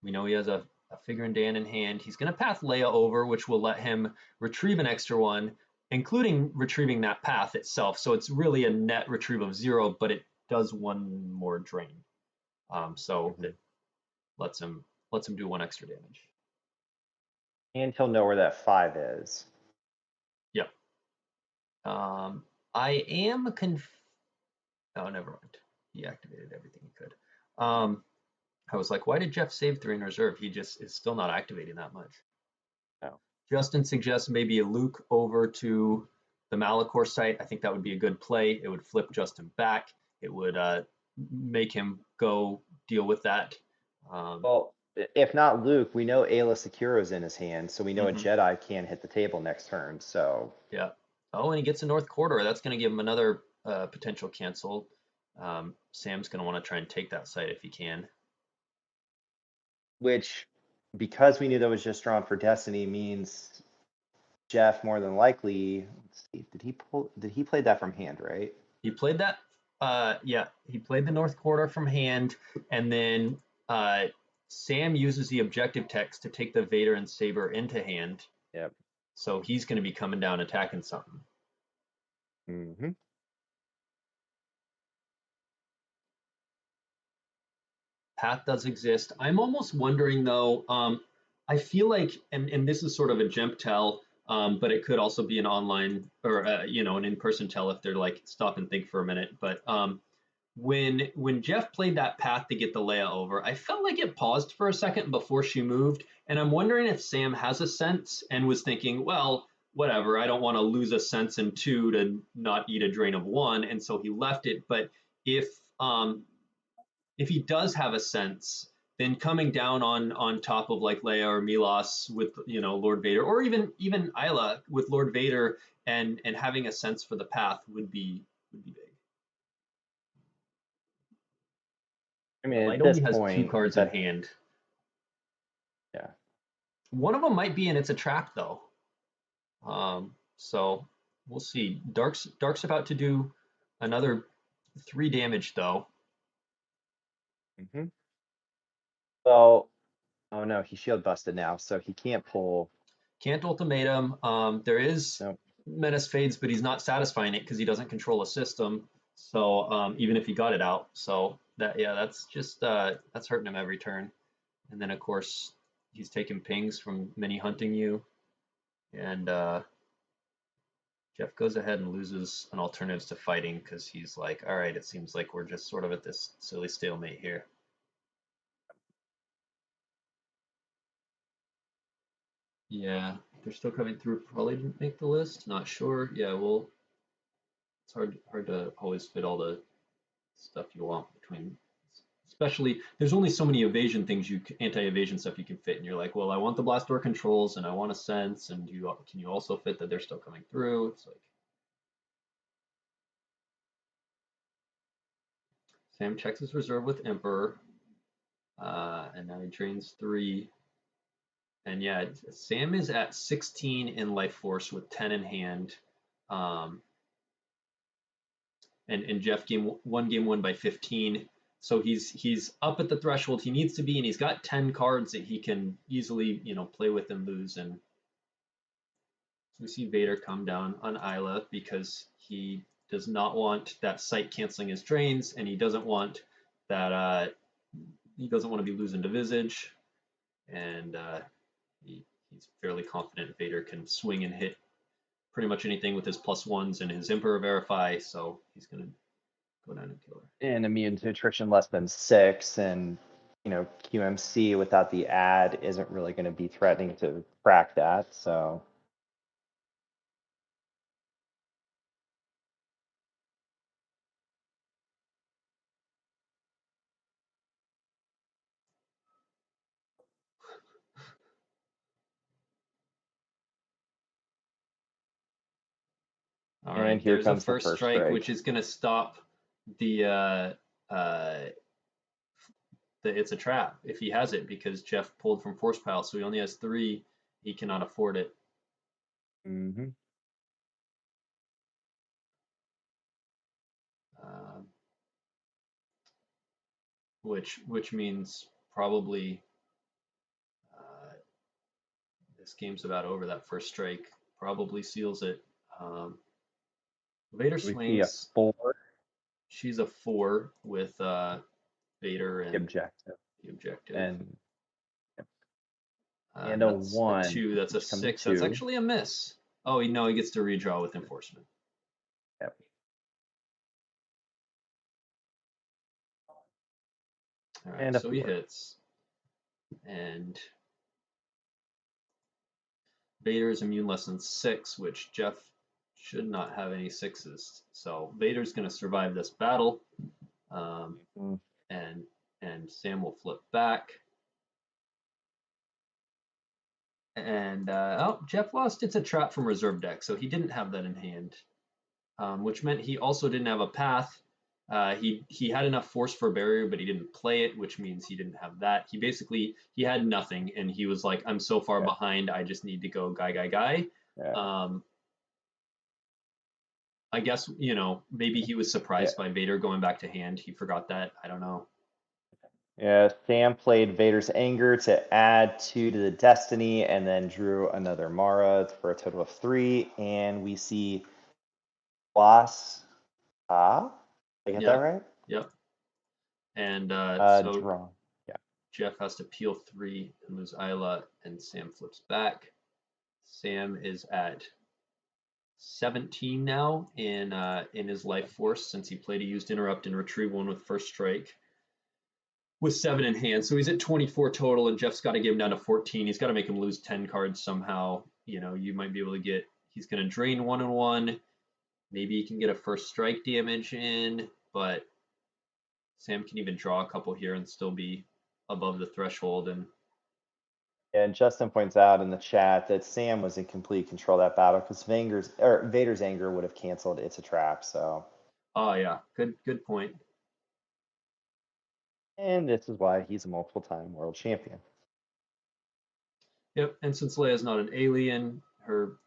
We know he has a Figure Dan in hand. He's going to path Leia over, which will let him retrieve an extra 1, including retrieving that path itself. So it's really a net retrieve of 0, but it does 1 more drain. So it lets him do 1 extra damage. And he'll know where that 5 is. Yep. I am oh, never mind. He activated everything he could. I was like, why did Jeff save 3 in reserve? He just is still not activating that much. No. Justin suggests maybe a Luke over to the Malachor site. I think that would be a good play. It would flip Justin back. It would make him go deal with that. Well, if not Luke, we know Ayla Securo's in his hand, so we know a Mhm. Jedi can hit the table next turn. So Yeah. Oh, and he gets a North Corridor. That's going to give him another potential cancel. Sam's going to want to try and take that site if he can. which, because we knew that was just drawn for Destiny, means Jeff more than likely. Let's see, did he play that from hand, right? He played that. Yeah, he played the North Corridor from hand, and then Sam uses the objective text to take the Vader and Saber into hand. Yep. So he's going to be coming down attacking something. Mm-hmm. Path does exist. I'm almost wondering though. I feel like, and this is sort of a gemp tell, but it could also be an online or an in-person tell if they're like stop and think for a minute. But when Jeff played that path to get the Leia over, I felt like it paused for a second before she moved, and I'm wondering if Sam has a sense and was thinking, well, whatever, I don't want to lose a sense in 2 to not eat a drain of 1, and so he left it. But if he does have a sense, then coming down on top of like Leia or Milos with Lord Vader, or even Isla with Lord Vader and having a sense for the path would be big. I mean, Light at this only has 2 point, cards in hand. Yeah. One of them might be in it's a trap though. So we'll see. Dark's about to do another 3 damage though. Mm-hmm. Well, oh no, he shield busted now, so he can't pull. Can't ultimatum. There is Nope. Menace Fades, but he's not satisfying it because he doesn't control a system. So even if he got it out, so that's just that's hurting him every turn. And then of course he's taking pings from mini hunting you, and Jeff goes ahead and loses an alternatives to fighting because he's like, all right, it seems like we're just sort of at this silly stalemate here. Yeah, they're still coming through. Probably didn't make the list. Not sure. Yeah, well, it's hard to always fit all the stuff you want between. Especially, there's only so many evasion things anti-evasion stuff you can fit, and you're like, well, I want the blast door controls, and I want a sense, and can you also fit that they're still coming through? It's like Sam checks his reserve with Emperor. And now he drains 3. And yeah, Sam is at 16 in life force with 10 in hand. And Jeff game won by 15. So he's up at the threshold he needs to be, and he's got 10 cards that he can easily, play with and lose. And we see Vader come down on Isla because he does not want that sight canceling his drains, and he doesn't want that he doesn't want to be losing to Visage, and he's fairly confident Vader can swing and hit pretty much anything with his +1s and his Emperor Verify, so he's going to go down and kill her. And immune to attrition less than 6, and QMC without the add isn't really going to be threatening to crack that, so. All And right, here there's a comes the first strike, strike. which is going to stop the it's a trap if he has it, because Jeff pulled from force pile, so he only has 3. He cannot afford it. Mm-hmm. Which means probably this game's about over. That first strike probably seals it. Vader We see a swings. 4. She's a 4 with Vader and Objective. the objective. And a that's 1. a 2. That's a 6. That's actually a miss. Oh, no, he gets to redraw with enforcement. Yep. All right, so he hits. And Vader is immune less than 6, which Jeff should not have any 6s. So Vader's going to survive this battle. And Sam will flip back. And Jeff lost It's a Trap from reserve deck, so he didn't have that in hand, which meant he also didn't have a path. He had enough force for a barrier, but he didn't play it, which means he didn't have that. He had nothing, and he was like, I'm so far behind, I just need to go guy. Yeah. I guess, maybe he was surprised by Vader going back to hand. He forgot that. I don't know. Yeah, Sam played Vader's Anger to add 2 to the Destiny, and then drew another Mara for a total of 3. And we see Boss. Did I get that right? Yep. And so draw. Yeah. Jeff has to peel 3 and lose Isla, and Sam flips back. Sam is at 17 now in his life force, since he played a used interrupt and retrieve 1 with first strike with 7 in hand. So he's at 24 total, and Jeff's got to get him down to 14. He's got to make him lose 10 cards somehow. You might be able to get. He's going to drain 1 and 1. Maybe he can get a first strike damage in, but Sam can even draw a couple here and still be above the threshold. And Justin points out in the chat that Sam was in complete control of that battle because Vader's Anger would have canceled It's a Trap. So. Oh yeah, good point. And this is why he's a multiple-time world champion. Yep, and since Leia's not an alien, her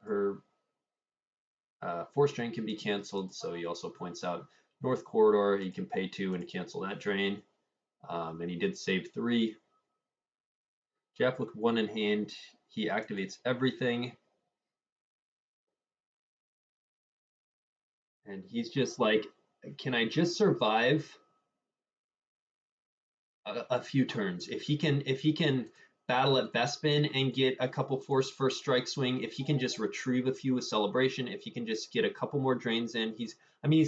force drain can be canceled. So he also points out North Corridor, he can pay 2 and cancel that drain. And he did save 3. Jeff with 1 in hand, he activates everything. And he's just like, can I just survive a few turns? If he can battle at Bespin and get a couple force first strike swing, if he can just retrieve a few with celebration, if he can just get a couple more drains in, he's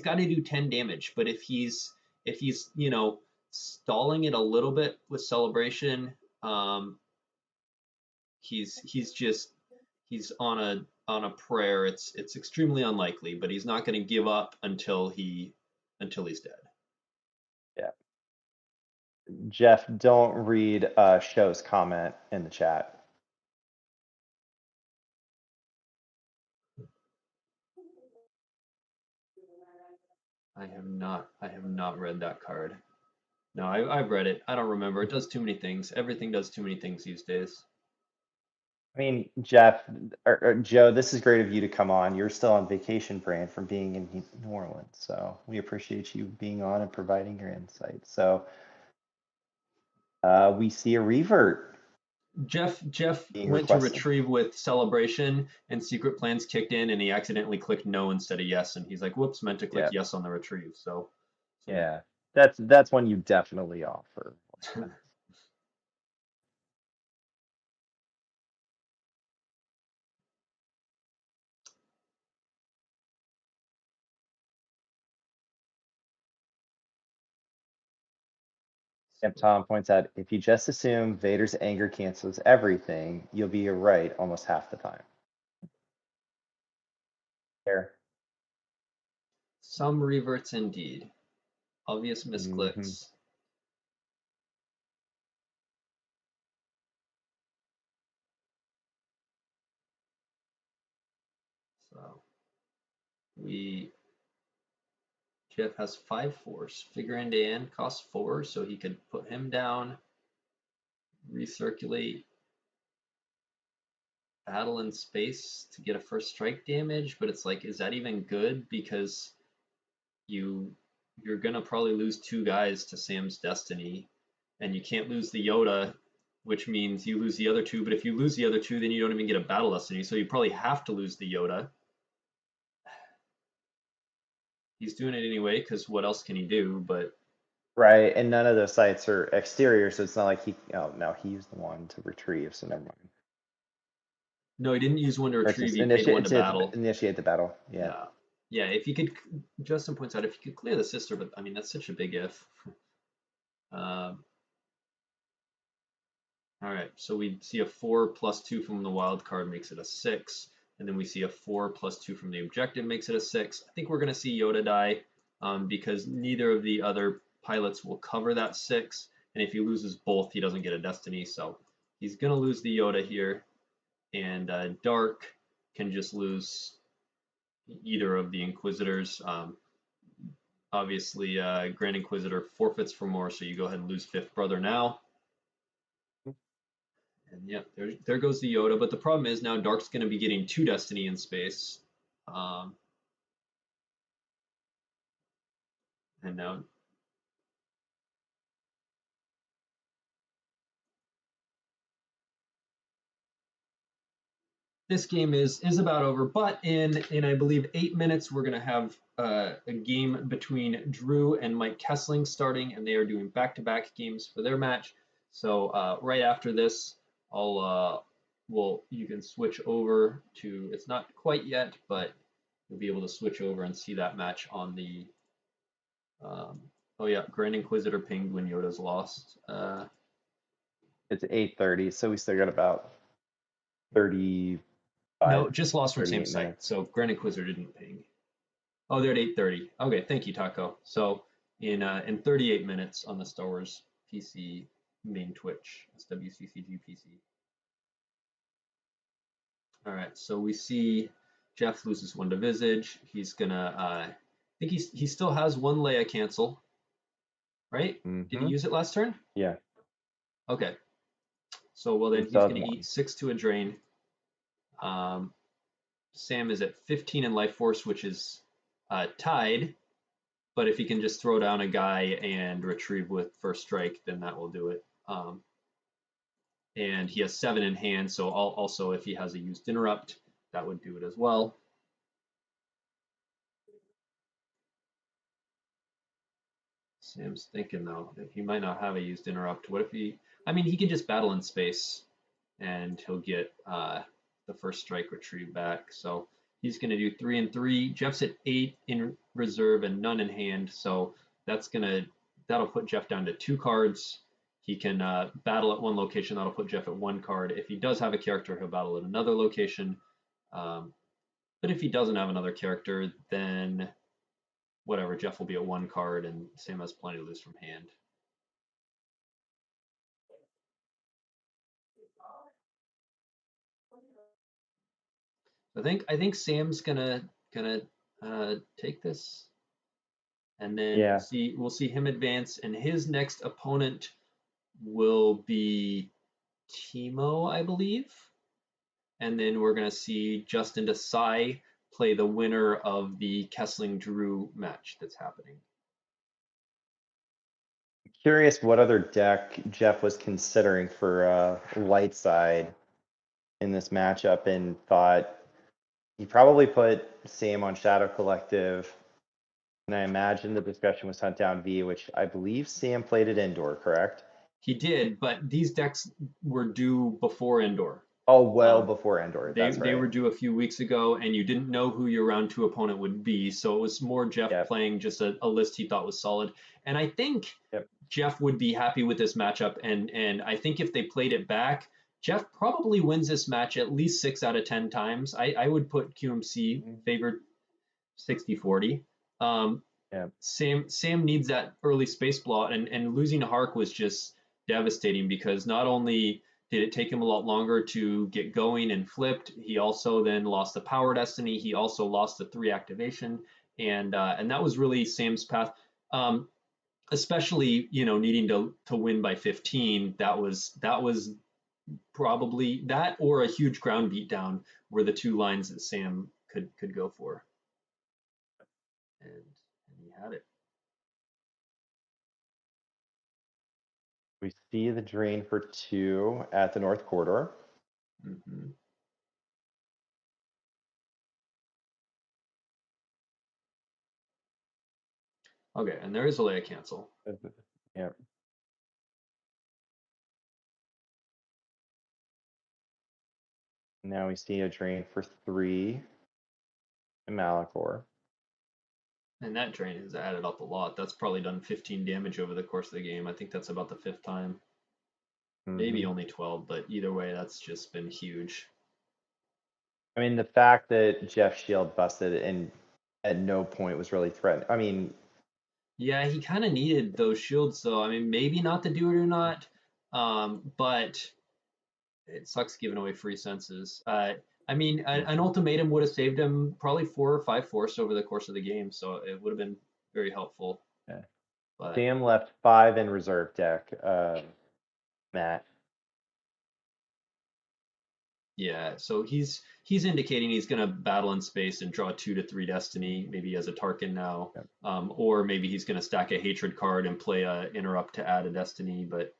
got to do 10 damage. But if he's stalling it a little bit with celebration, he's on a prayer. It's extremely unlikely, but he's not going to give up until he's dead. Yeah. Jeff, don't read Show's comment in the chat. I have not read that card. No, I've read it. I don't remember. It does too many things. Everything does too many things these days. I mean, Jeff or Joe, this is great of you to come on. You're still on vacation brand from being in New Orleans, so we appreciate you being on and providing your insight. So we see a revert Jeff being went to requested. retrieve with celebration and secret plans kicked in and he accidentally clicked no instead of yes and he's like whoops meant to click Yeah, yes on the retrieve. So yeah. That's one you definitely offer. And Tom points out, if you just assume Vader's anger cancels everything, you'll be right almost half the time. Fair. some reverts indeed. Obvious Mm-hmm. misclicks. So we Jeff has 5 force. Figure into end costs 4, so he could put him down, recirculate, battle in space to get a first strike damage, but it's like, is that even good? Because you you're gonna probably lose 2 guys to Sam's Destiny, and you can't lose the Yoda, which means you lose the other 2. But if you lose the other 2, then you don't even get a battle Destiny, so you probably have to lose the Yoda. He's doing it anyway because what else can he do? But Right, and none of those sites are exterior, so it's not like he. Oh no, he used the one to retrieve, so never mind. no, he didn't use one to Or it's retrieve. just He paid one initiate to to battle. initiate the battle. Yeah. Yeah, yeah. If you could, Justin points out, if you could clear the sister, but I mean that's such a big if. Um, all right, so we see a 4 plus 2 from the wild card makes it a 6, and then we see a 4 plus 2 from the objective makes it a 6. I think we're gonna see Yoda die because neither of the other pilots will cover that 6, and if he loses both, he doesn't get a destiny. So he's gonna lose the Yoda here, and Dark can just lose either of the Inquisitors. Obviously, Grand Inquisitor forfeits for more, so you go ahead and lose Fifth Brother now. And yeah, there goes the Yoda. But the problem is now Dark's going to be getting 2 Destiny in space. Um, and now this game is about over. But in I believe 8 minutes, we're going to have a game between Drew and Mike Kessling starting, and they are doing back-to-back games for their match. So right after this, you can switch over to. It's not quite yet, but you'll be able to switch over and see that match on the. Oh yeah, Grand Inquisitor pinged when Yoda's lost. It's 8:30, so we still got about 35, No, just lost from same 38 site. minutes. So Grand Inquisitor didn't ping. Oh, they're at 8:30. Okay, thank you, Taco. So in 38 minutes on the Star Wars PC main Twitch, SWCCG PC. All right, so we see Jeff loses 1 to Visage. He's gonna. I think he still has 1 Leia cancel, right? Did he Mm-hmm. use it last turn? Yeah, Okay. So well he then he's still has gonna eat one. 6 to a drain. Um, Sam is at 15 in life force, which is tied. But if he can just throw down a guy and retrieve with first strike, then that will do it. And he has 7 in hand, so also if he has a used interrupt, that would do it as well. Sam's thinking though that he might not have a used interrupt. What if he? I mean, he can just battle in space, and he'll get the first strike retrieve back. So he's going to do 3 and 3. Jeff's at 8 in reserve and none in hand. So that'll put Jeff down to 2 cards. He can battle at 1 location. That'll put Jeff at 1 card. If he does have a character, he'll battle at another location. But if he doesn't have another character, then whatever, Jeff will be at 1 card, and Sam has plenty to lose from hand. I think Sam's gonna take this and then Yeah. we'll see him advance, and his next opponent will be Timo, I believe. And then we're going to see Justin Desai play the winner of the Kessling Drew match that's happening. Curious what other deck Jeff was considering for light side in this matchup, and thought he probably put Sam on Shadow Collective. And I imagine the discussion was Hunt Down V, which I believe Sam played it indoor, correct? He did, but these decks were due before indoor. Oh, well before indoor. They That's they right. were due a few weeks ago, and you didn't know who your round 2 opponent would be, so it was more Jeff Yep. playing just a list he thought was solid. And I think Yep. Jeff would be happy with this matchup, and I think if they played it back, Jeff probably wins this match at least 6 out of 10 times. I would put QMC favored 60-40. Yep. Sam needs that early space blowout, and losing Hark was just devastating because not only did it take him a lot longer to get going and flipped, he also then lost the power destiny. He also lost the 3 activation, and that was really Sam's path. Especially needing to win by 15. That was probably that or a huge ground beatdown were the 2 lines that Sam could go for, and he had it. We see the drain for 2 at the North Corridor. Mm-hmm. Okay, and there is a Leia cancel. Yep. Now we see a drain for 3 in Malachor. And that drain has added up a lot. That's probably done 15 damage over the course of the game. I think that's about the 5th time. Maybe only 12, but either way, that's just been huge. I mean, the fact that Jeff Shield busted and at no point was really threatened. I mean, yeah, he kind of needed those shields, though. I mean, maybe not to do it or not, but it sucks giving away free senses. I mean, an ultimatum would have saved him probably 4 or 5 force over the course of the game, so it would have been very helpful. yeah. But Sam left 5 in reserve deck, Matt. yeah, so he's indicating he's going to battle in space and draw 2 to 3 destiny, maybe as a Tarkin now, Yep. or maybe he's going to stack a hatred card and play a interrupt to add a destiny. But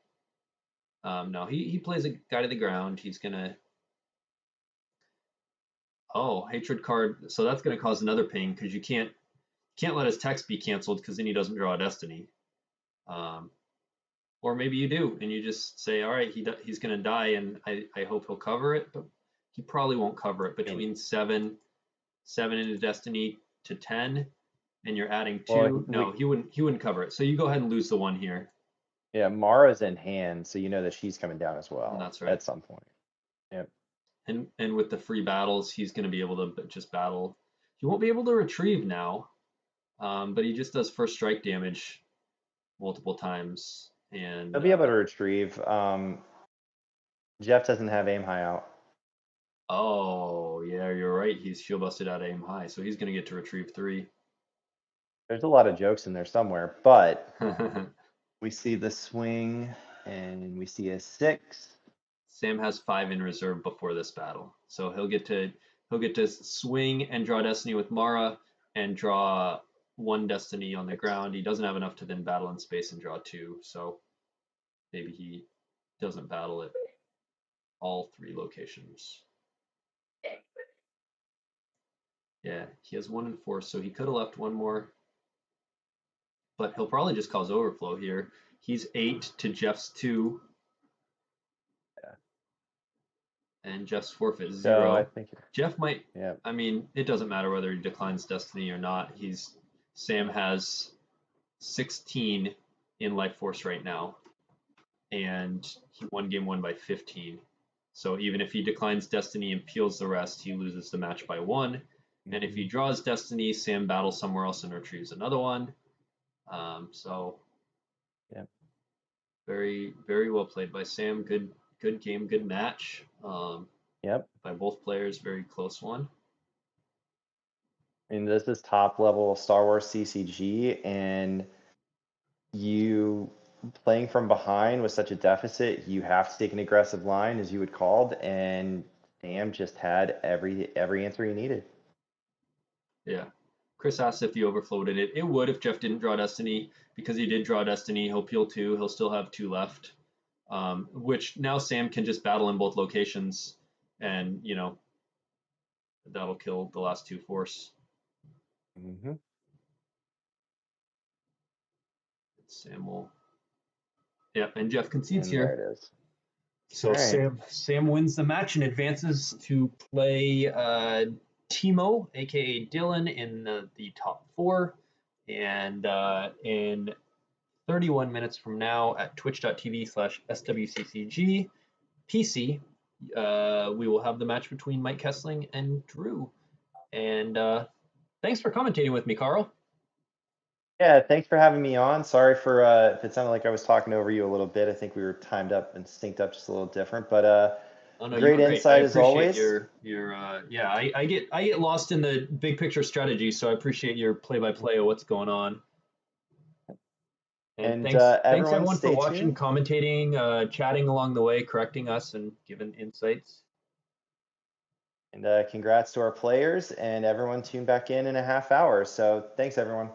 no, he plays a guy to the ground. He's going to hatred card. So that's going to cause another ping because you can't let his text be canceled because then he doesn't draw a destiny. Or maybe you do, and you just say, all right, he's going to die, and I hope he'll cover it, but he probably won't cover it between 7 into Destiny to 10, and you're adding 2. Well, No, he wouldn't cover it. So you go ahead and lose the 1 here. yeah, Mara's in hand, so you know that she's coming down as well. That's right. At some point. Yep. And with the free battles, he's going to be able to just battle. He won't be able to retrieve now, but he just does first strike damage multiple times. And He'll be able to retrieve. Jeff doesn't have aim high out. oh yeah, you're right. He's shield busted out aim high, so he's going to get to retrieve 3. There's a lot of jokes in there somewhere, but we see the swing and we see a 6. Sam has 5 in reserve before this battle, so he'll get to swing and draw destiny with Mara and draw 1 destiny on the ground. He doesn't have enough to then battle in space and draw 2, so maybe he doesn't battle at all 3 locations. Yeah, he has 1 in force, so he could have left 1 more, but he'll probably just cause overflow here. He's 8 to Jeff's 2. And Jeff's forfeit 0. So I think Jeff might. Yeah. I mean, it doesn't matter whether he declines destiny or not. Sam has 16 in life force right now, and he won game 1 by 15. So even if he declines destiny and peels the rest, he loses the match by 1. And if he draws destiny, Sam battles somewhere else and retrieves another one. So yeah, very very well played by Sam. Good game, good match. Yep. By both players, very close one. And this is top level Star Wars CCG, and you playing from behind with such a deficit, you have to take an aggressive line, as you had called, and Sam just had every answer he needed. Yeah. Chris asked if you overfloated it. It would if Jeff didn't draw Destiny. Because he did draw Destiny, he'll peel 2. He'll still have 2 left. Which now Sam can just battle in both locations, and that'll kill the last 2 force. Mm-hmm. Sam will. Yep, and Jeff concedes And here. there it is. So All right. Sam wins the match and advances to play Timo, aka Dylan, in the top 4. And in 31 minutes from now at twitch.tv/swccg PC, we will have the match between Mike Kessling and Drew. And thanks for commentating with me, Carl. Yeah, thanks for having me on. Sorry for if it sounded like I was talking over you a little bit. I think we were timed up and synced up just a little different, but Oh no, you great were great. I insight as appreciate always. your yeah. I get lost in the big picture strategy, so I appreciate your play by play of what's going on. And And thanks everyone everyone for stay watching, tuned. commentating, chatting along the way, correcting us, and giving insights. And congrats to our players, and everyone tune back in a half hour. So thanks, everyone.